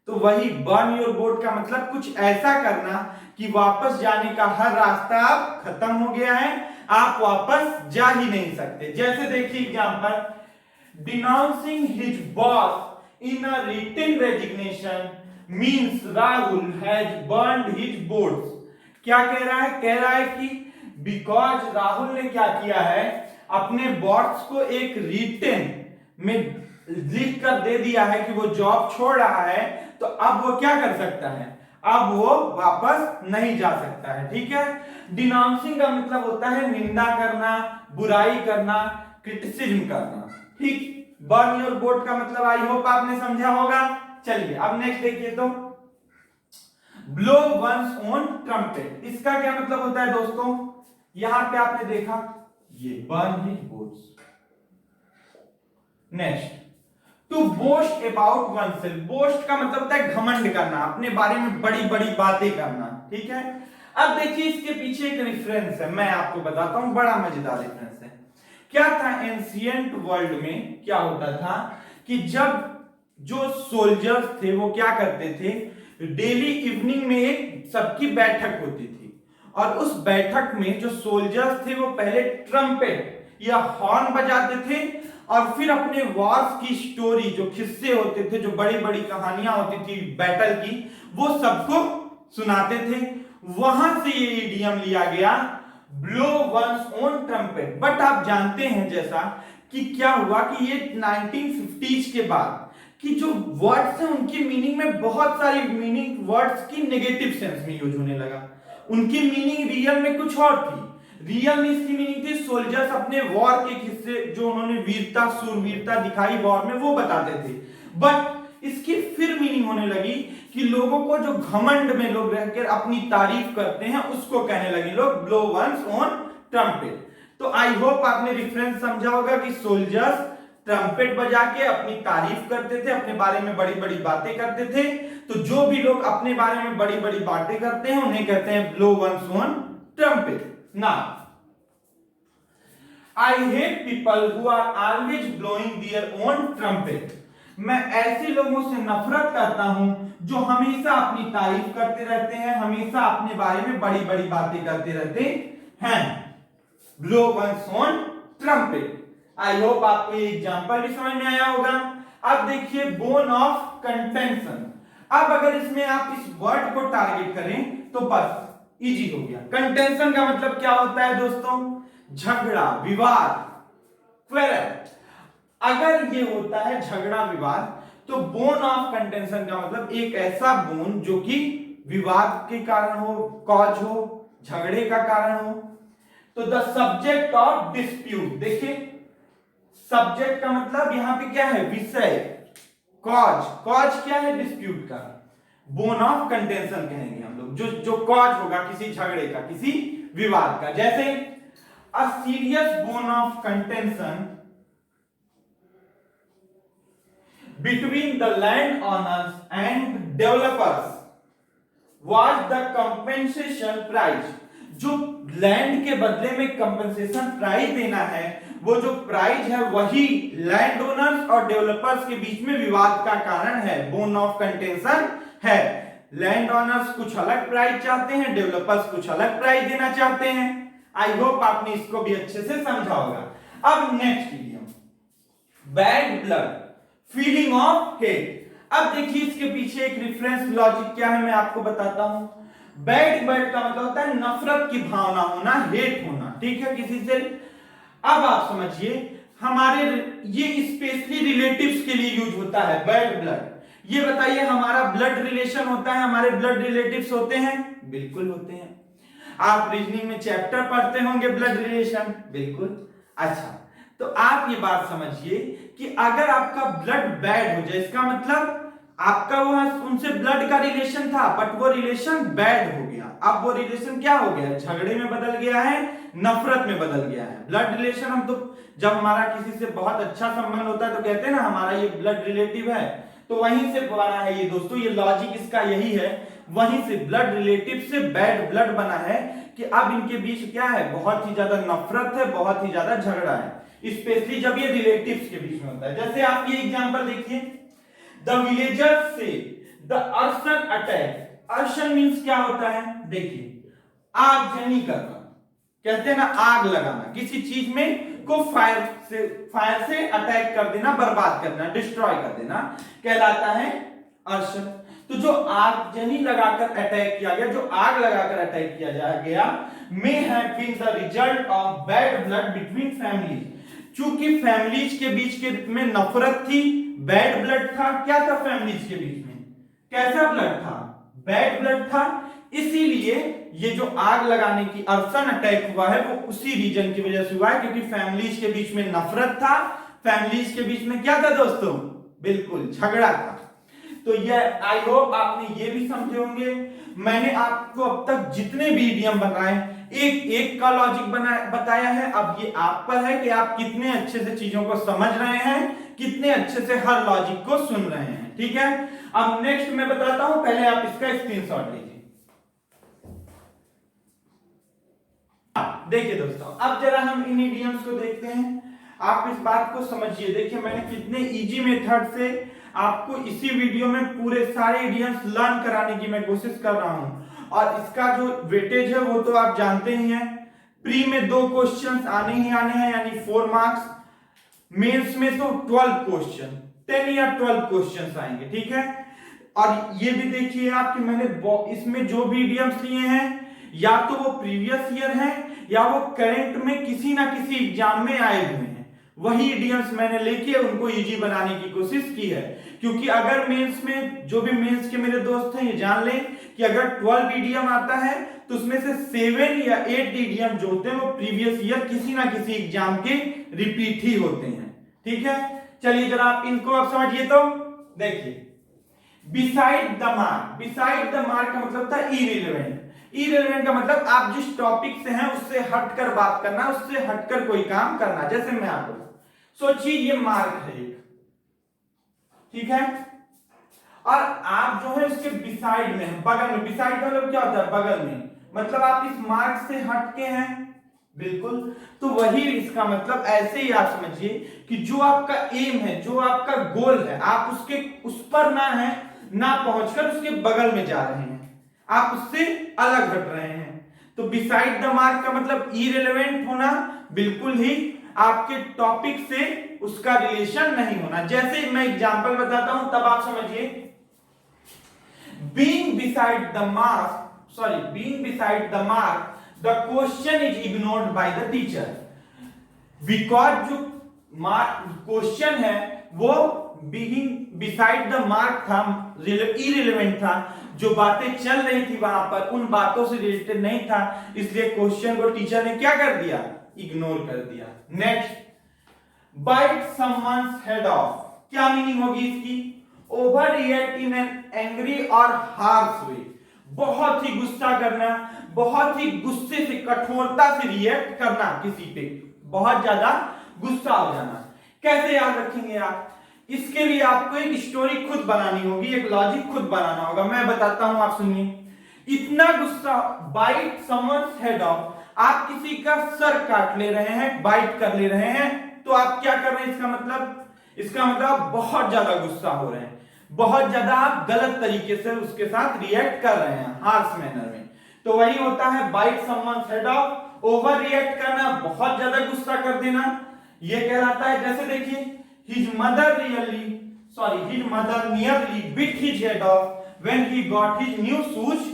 तो वही बर्न योर बोट का मतलब कुछ ऐसा करना कि वापस जाने का हर रास्ता अब खत्म हो गया है, आप वापस जा ही नहीं सकते। जैसे देखिए example, denouncing his boss in a written resignation means Rahul has burned his boats. क्या कह रहा है? कह रहा है कि बिकॉज राहुल ने क्या किया है, अपने बॉट्स को एक रिटन में लिख कर दे दिया है कि वो जॉब छोड़ रहा है, तो अब वो क्या कर सकता है? अब वो वापस नहीं जा सकता है। ठीक है, डिनाउंसिंग का मतलब होता है निंदा करना, बुराई करना, क्रिटिसिज्म करना। ठीक, बर्न योर बोट का मतलब आई होप आपने समझा होगा। चलिए अब नेक्स्ट देखिए, तो ब्लो वंस ऑन ट्रम्पेट, इसका क्या मतलब होता है दोस्तों? यहां पे आपने देखा ये burn his boats. Next, to boast about oneself, boast का मतलब होता है घमंड करना, अपने बारे में बड़ी बड़ी बातें करना, ठीक है। अब देखिए इसके पीछे एक रेफरेंस है, मैं आपको बताता हूं, बड़ा मजेदार रेफरेंस है। क्या था एंशिएंट वर्ल्ड में, क्या होता था कि जब जो सोल्जर्स थे वो क्या करते थे, डेली इवनिंग में एक सबकी बैठक होती थी, और उस बैठक में जो सोल्जर्स थे वो पहले ट्रम्पेट या हॉर्न बजाते थे, और फिर अपने वॉर्स की स्टोरी, जो किस्से होते थे, जो बड़ी बड़ी कहानियां होती थी बैटल की, वो सबको सुनाते थे। वहां से ये इडियम लिया गया, blow one's own trumpet. But आप जानते हैं जैसा कि क्या हुआ कि ये 1950s के बाद कि जो वर्ड्स हैं उनकी मीनिंग में बहुत सारी मीनिंग वर्ड्स की नेगेटिव सेंस में यूज होने लगा। उनकी मीनिंग रियल में कुछ और थी। रियल में इसकी मीनिंग थी सोल्जर्स अपने वॉर के किस्से, जो उन्होंने वीरता सूरवीरता दिखाई वॉर में, वो बताते थे। बट इसकी फिर मीनिंग होने लगी कि लोगों को जो घमंड में लोग रहकर अपनी तारीफ करते हैं उसको कहने लगे लोग ब्लो वंस ऑन ट्रम्पेट। तो आई होप आपने रेफरेंस समझा होगा कि सोल्जर्स ट्रम्पेट बजा के अपनी तारीफ करते थे, अपने बारे में बड़ी बड़ी बातें करते थे। तो जो भी लोग अपने बारे में बड़ी बड़ी बातें करते हैं उन्हें कहते हैं blow one's own trumpet. Now, I hate people who are always blowing their own trumpet. मैं ऐसे लोगों से नफरत करता हूं जो हमेशा अपनी तारीफ करते रहते हैं, हमेशा अपने बारे में बड़ी बड़ी बातें करते रहते हैं। Blow one's own trumpet. I hope आपको ये एग्जांपल भी समझ में आया होगा। अब देखिए बोन ऑफ कंटेंशन। अब अगर इसमें आप इस वर्ड को टारगेट करें तो बस इजी हो गया। कंटेंशन का मतलब क्या होता है दोस्तों, झगड़ा विवाद, क्वेरल। अगर ये होता है झगड़ा विवाद, तो बोन ऑफ कंटेंशन का मतलब एक ऐसा बोन जो कि विवाद के कारण हो, कॉज हो, झगड़े का कारण हो। तो द सब्जेक्ट ऑफ डिस्प्यूट, देखिए सब्जेक्ट का मतलब यहां पे क्या है, विषय। कॉज, कॉज क्या है, डिस्प्यूट का। बोन ऑफ कंटेंशन कहेंगे हम लोग जो कॉज होगा किसी झगड़े का, किसी विवाद का। जैसे a serious bone of contention between the land owners and developers was the compensation price. जो लैंड के बदले में कंपेंसेशन प्राइस देना है, वो जो प्राइस है वही लैंड ओनर्स और डेवलपर्स के बीच में विवाद का कारण है, बोन ऑफ कंटेंशन है। लैंड ओनर्स कुछ अलग प्राइस चाहते हैं, डेवलपर्स कुछ अलग प्राइस देना चाहते हैं। आई होप आपने इसको भी अच्छे से समझा होगा। अब next idiom, bad blood, feeling of hate. अब देखिए इसके पीछे एक रेफरेंस लॉजिक क्या है, मैं आपको बताता हूं। बैड ब्लड का मतलब होता है नफरत की भावना होना, हेट होना, ठीक है, किसी से। अब आप समझिए, हमारे ये स्पेशली रिलेटिव्स के लिए यूज होता है बैड ब्लड। ये बताइए, हमारा ब्लड रिलेशन होता है, हमारे ब्लड रिलेटिव्स होते हैं, बिल्कुल होते हैं। आप रीजनिंग में चैप्टर पढ़ते होंगे ब्लड रिलेशन, बिल्कुल। अच्छा, तो आप ये बात समझिए कि अगर आपका ब्लड बैड हो जाए, इसका मतलब आपका वहां उनसे ब्लड का रिलेशन था, बट वो रिलेशन बैड हो गया। अब वो रिलेशन क्या हो गया, झगड़े में बदल गया है, नफरत में बदल गया है। ब्लड रिलेशन, हम तो जब हमारा किसी से बहुत अच्छा संबंध होता है तो कहते हैं ना हमारा ये ब्लड रिलेटिव है, तो वहीं से बना है ये दोस्तों, ये लॉजिक इसका यही है। वहीं से ब्लड रिलेटिव से बैड ब्लड बना है कि अब इनके बीच क्या है, बहुत ही ज्यादा नफरत है, बहुत ही ज्यादा झगड़ा है, स्पेशली जब ये रिलेटिव्स के बीच में होता है। जैसे आप ये एग्जांपल देखिए, द विलेजर्स से द अर्सन अटैक। अर्सन मींस क्या होता है, देखिए आगजनी करना, कहते हैं ना आग लगाना, किसी चीज में को फायर से अटैक कर देना, बर्बाद करना, डिस्ट्रॉय कर देना, कहलाता है अर्सन। तो जो आगजनी लगाकर अटैक किया गया, जो आग लगाकर अटैक किया गया, may have been the result of bad blood between families. चूंकि फैमिलीज के बीच के में नफरत थी, बैड ब्लड था। क्या था फैमिलीज के बीच में, कैसा ब्लड था, बैड ब्लड था। इसीलिए ये जो आग लगाने की अर्सन अटैक हुआ है वो उसी रीजन की वजह से हुआ है, क्योंकि फैमिलीज के बीच में नफरत था, फैमिलीज के बीच में क्या था दोस्तों, बिल्कुल झगड़ा था। तो ये आई होप आपने ये भी समझे होंगे। मैंने आपको अब तक जितने भी इडियम बनाए एक एक का लॉजिक बताया है। अब ये आप पर है कि आप कितने अच्छे से चीजों को समझ रहे हैं, कितने अच्छे से हर लॉजिक को सुन रहे हैं। ठीक है, अब नेक्स्ट मैं बताता हूं, पहले आप इसका स्क्रीनशॉट लीजिए। देखिए दोस्तों, अब जरा हम इन इडियम्स को देखते हैं। आप इस बात को समझिए। देखिए मैंने कितने इजी मेथड से आपको इसी वीडियो में पूरे सारे इडियम्स लर्न कराने की मैं कोशिश कर रहा हूं। और इसका जो वेटेज है वो तो आप जानते ही हैं। प्री में 2 क्वेश्चंस आने ही आने हैं, यानी 4 मार्क्स। मेंस में तो 12 क्वेश्चन, 10 या 12 क्वेश्चंस आएंगे। ठीक है, और ये भी देखिए आप कि मैंने इसमें जो भी इडियम्स लिए हैं या तो वो प्रीवियस ईयर है या वो करंट में किसी ना किसी एग्जाम में आए हुए हैं। वही इडियम्स मैंने लेके उनको इजी बनाने की कोशिश की है। क्योंकि अगर मेंस में, जो भी मेंस के मेरे दोस्त हैं ये जान लें कि अगर 12 इडियम आता है तो उसमें से 7 या 8 इडियम जो होते हैं वो प्रीवियस ईयर किसी ना किसी एग्जाम के रिपीट ही होते हैं। ठीक है, चलिए जरा आप इनको अब समझिए। तो देखिए, beside the mark, beside the mark का मतलब था इररिलेवेंट। इररिलेवेंट का मतलब आप जिस टॉपिक से हैं उससे हटकर बात करना, उससे हटकर कोई काम करना। जैसे मैं आपको सोचिए ये मार्क है एक, ठीक है, और आप जो है उसके बिसाइड में हैं, बगल में। बिसाइड का मतलब क्या होता है? बगल में, मतलब आप इस मार्क से हटके हैं। बिल्कुल, तो वही इसका मतलब ऐसे ही आप समझिए कि जो आपका एम है, जो आपका गोल है, आप उसके उस पर ना है, ना पहुंचकर उसके बगल में जा रहे हैं, आप उससे अलग हट रहे हैं। तो बिसाइड द मार्क का मतलब इररिलेवेंट होना, बिल्कुल ही आपके टॉपिक से उसका रिलेशन नहीं होना। जैसे मैं एग्जांपल बताता हूं तब आप समझिए। Being beside the mark the question is ignored by the teacher, because जो क्वेश्चन है वो being beside the mark था, irrelevant था, जो बातें चल रही थी वहां पर उन बातों से रिलेटेड नहीं था, इसलिए क्वेश्चन को टीचर ने क्या कर दिया? इग्नोर कर दिया। Next, bite someone's head off, क्या मीनिंग होगी इसकी? Over react in an angry और हार्श वे, बहुत ही गुस्सा करना, बहुत ही गुस्से से, कठोरता से रिएक्ट करना किसी पे, बहुत ज्यादा गुस्सा हो जाना। कैसे याद रखेंगे आप? इसके लिए आपको एक स्टोरी खुद बनानी होगी, एक लॉजिक खुद बनाना होगा। मैं बताता हूं, आप सुनिए। इतना गुस्सा, बाइट समवन्स हेड ऑफ, आप किसी का सर काट ले रहे हैं, बाइट कर ले रहे हैं, तो आप क्या कर रहे हैं? इसका मतलब आप बहुत ज्यादा गुस्सा हो रहे हैं, बहुत ज्यादा आप गलत तरीके से उसके साथ रिएक्ट कर रहे हैं, हार्श मैनर में। तो वही होता है bite someone's head off, over react करना, बहुत ज्यादा गुस्सा कर देना, ये कहलाता है। जैसे देखिए, his mother nearly bit his head of when he got his new shoes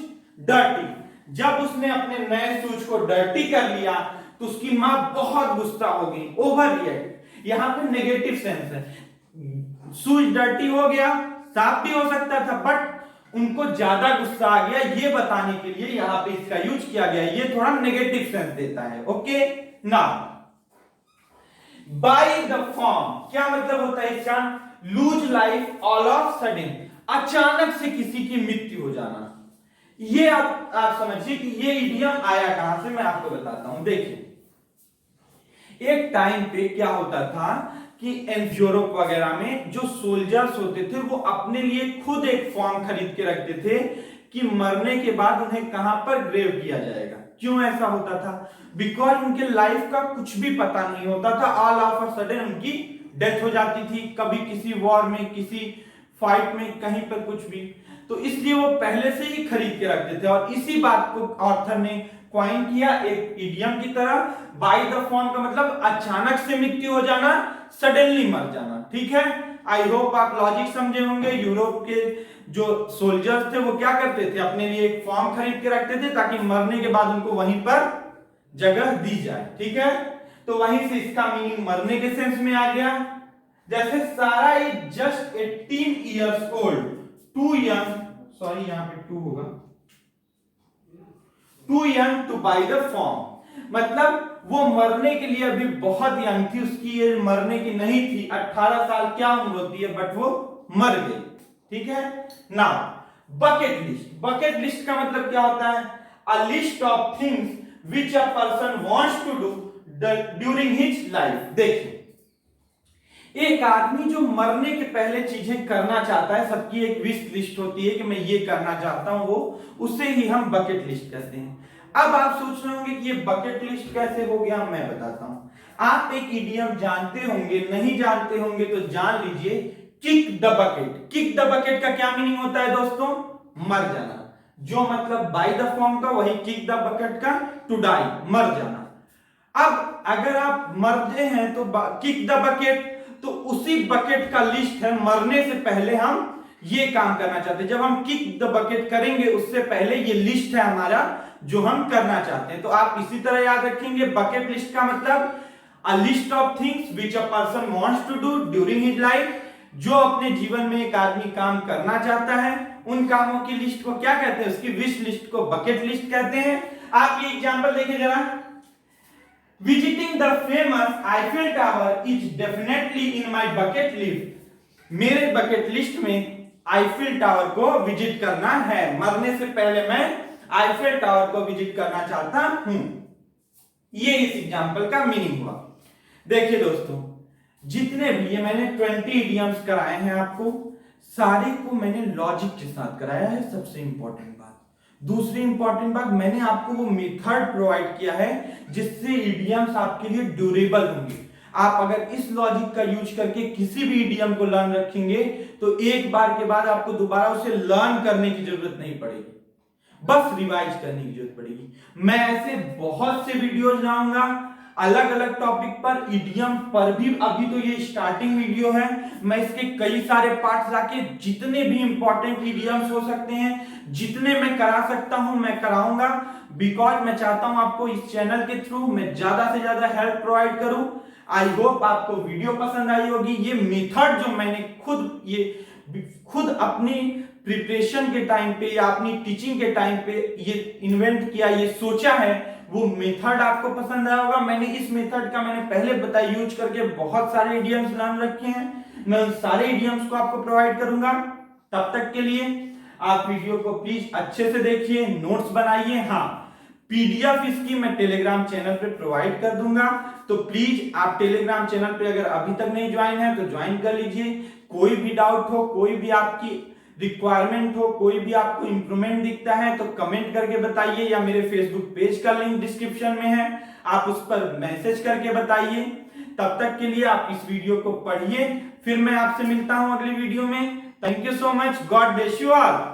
dirty, जब उसने अपने नए शूज को डर्टी कर लिया तो उसकी मां बहुत गुस्सा हो गई। ओवर रिएक्ट यहां पे नेगेटिव सेंस है, शूज डर्टी हो गया, साफ भी हो सकता था, बट उनको ज्यादा गुस्सा आ गया, ये बताने के लिए यहां पे इसका यूज किया गया। ये थोड़ा नेगेटिव सेंस देता है। Okay, now buy the farm, क्या मतलब होता है इसका? Lose life all of sudden, अचानक से किसी की मृत्यु हो जाना। ये आप समझिए कि ये इडियम आया कहां से, मैं आपको बताता हूं। देखिए, एक टाइम पे क्या होता था कि यूरोप वगैरह में जो सोल्जर्स होते थे वो अपने लिए खुद एक फॉर्म खरीद के रखते थे कि मरने के बाद उन्हें कहां पर ग्रेव किया जाएगा। क्यों ऐसा होता था? बिकॉज उनके लाइफ का कुछ भी पता नहीं होता था, ऑल ऑफ अ सडन उनकी डेथ हो जाती थी, कभी किसी वॉर में, किसी फाइट में, कहीं पर कुछ भी। तो इसलिए वो पहले से ही खरीद के रखते थे, और इसी बात को ऑथर ने क्वाइन किया एक इडियम की तरह। बाय द फॉर्म का मतलब अचानक से मृत्यु हो जाना, सडनली मर जाना। ठीक है, आई होप आप लॉजिक समझे होंगे। यूरोप के जो सोल्जर्स थे वो क्या करते थे? अपने लिए एक फॉर्म खरीद के रखते थे ताकि मरने के बाद उनको वहीं पर जगह दी जाए। ठीक है, तो वहीं से इसका मीनिंग मरने के सेंस में आ गया। जैसे सारा is just 18 years old, too young, sorry यहां पे टू होगा, too young to buy the farm, मतलब वो मरने के लिए अभी बहुत यंग थी, उसकी एज मरने की नहीं थी। 18 साल क्या उम्र होती है, बट वो मर गई। ठीक है। नाउ बकेट लिस्ट का मतलब क्या होता है? A list of things which a person wants to do during his life. देखिए, एक आदमी जो मरने के पहले चीजें करना चाहता है, सबकी एक विश लिस्ट होती है कि मैं ये करना चाहता हूं, वो उसे ही हम बकेट लिस्ट कहते हैं। अब आप सोच रहे होंगे कि ये बकेट लिस्ट कैसे हो गया, मैं बताता हूं। आप एक इडियम जानते होंगे, नहीं जानते होंगे तो जान लीजिए, kick the bucket. Kick the bucket का क्या मीनिंग होता है दोस्तों? मर जाना। जो मतलब बाय द फॉर्म का, वही किक द बकेट का टू डाई, मर जाना। अब अगर आप मरते हैं तो किक द बकेट, तो उसी बकेट का लिस्ट है, मरने से पहले हम ये काम करना चाहते हैं। जब हम किक द बकेट करेंगे उससे पहले ये लिस्ट है हमारा जो हम करना चाहते हैं। तो आप इसी तरह याद रखेंगे, बकेट लिस्ट का मतलब a list of things which a person wants to do during his life. जो अपने जीवन में एक आदमी काम करना चाहता है, उन कामों की लिस्ट को क्या कहते हैं? उसकी विश लिस्ट को बकेट लिस्ट कहते हैं। आप ये एग्जांपल देखिए जरा। Visiting the famous Eiffel Tower is definitely in my bucket list। मेरे बकेट लिस्ट में आईफिल टावर को विजिट करना है। मरने से पहले मैं आईफिल टावर को विजिट करना चाहता हूं। ये इस एग्जांपल का मीनिंग हुआ। देखिए दोस्तों, जितने भी ये मैंने 20 इडियम्स कराए हैं आपको, सारे को मैंने लॉजिक के साथ कराया है। सबसे इंपॉर्टेंट बात, दूसरी इंपॉर्टेंट बात, मैंने आपको वो मेथड प्रोवाइड किया है जिससे इडियम्स आपके लिए ड्यूरेबल होंगे। आप अगर इस लॉजिक का यूज करके किसी भी इडियम को लर्न रखेंगे तो एक बार के बाद आपको दोबारा उसे लर्न करने की जरूरत नहीं पड़ेगी, बस रिवाइज करने की जरूरत पड़ेगी। मैं ऐसे बहुत से वीडियोज लाऊंगा अलग अलग टॉपिक पर, इडियम पर भी। अभी तो ये स्टार्टिंग वीडियो है, मैं इसके कई सारे पार्ट्स लाके जितने भी इंपॉर्टेंट इडियम्स हो सकते हैं, जितने मैं करा सकता हूं मैं कराऊंगा। बिकॉज मैं चाहता हूं आपको इस चैनल के थ्रू मैं ज्यादा से ज्यादा हेल्प प्रोवाइड करूं। आई होप आपको वीडियो पसंद आई होगी। ये मेथड जो मैंने खुद अपनी प्रिपरेशन के टाइम पे या अपनी टीचिंग के टाइम पे ये इन्वेंट किया, ये सोचा है, वो मेथड आपको पसंद आया होगा। मैंने इस मेथड का मैंने पहले बताया यूज करके बहुत सारे इडियम्स लर्न रखे हैं। मैं उन सारे इडियम्स को आपको प्रोवाइड करूंगा। तब तक के लिए आप वीडियो को प्लीज अच्छे से देखिए, नोट्स बनाइए। हाँ, पीडीएफ इसकी मैं टेलीग्राम चैनल पे प्रोवाइड कर दूंगा, तो प्लीज आप टेलीग्राम चैनल पे अगर अभी तक नहीं ज्वाइन है तो ज्वाइन कर लीजिए। कोई भी डाउट हो, कोई भी आपकी रिक्वायरमेंट हो, कोई भी आपको इंप्रूवमेंट दिखता है तो कमेंट करके बताइए, या मेरे फेसबुक पेज का लिंक डिस्क्रिप्शन में है, आप उस पर मैसेज करके बताइए। तब तक के लिए आप इस वीडियो को पढ़िए। फिर मैं आपसे मिलता हूं अगली वीडियो में। Thank you so much. God bless you all.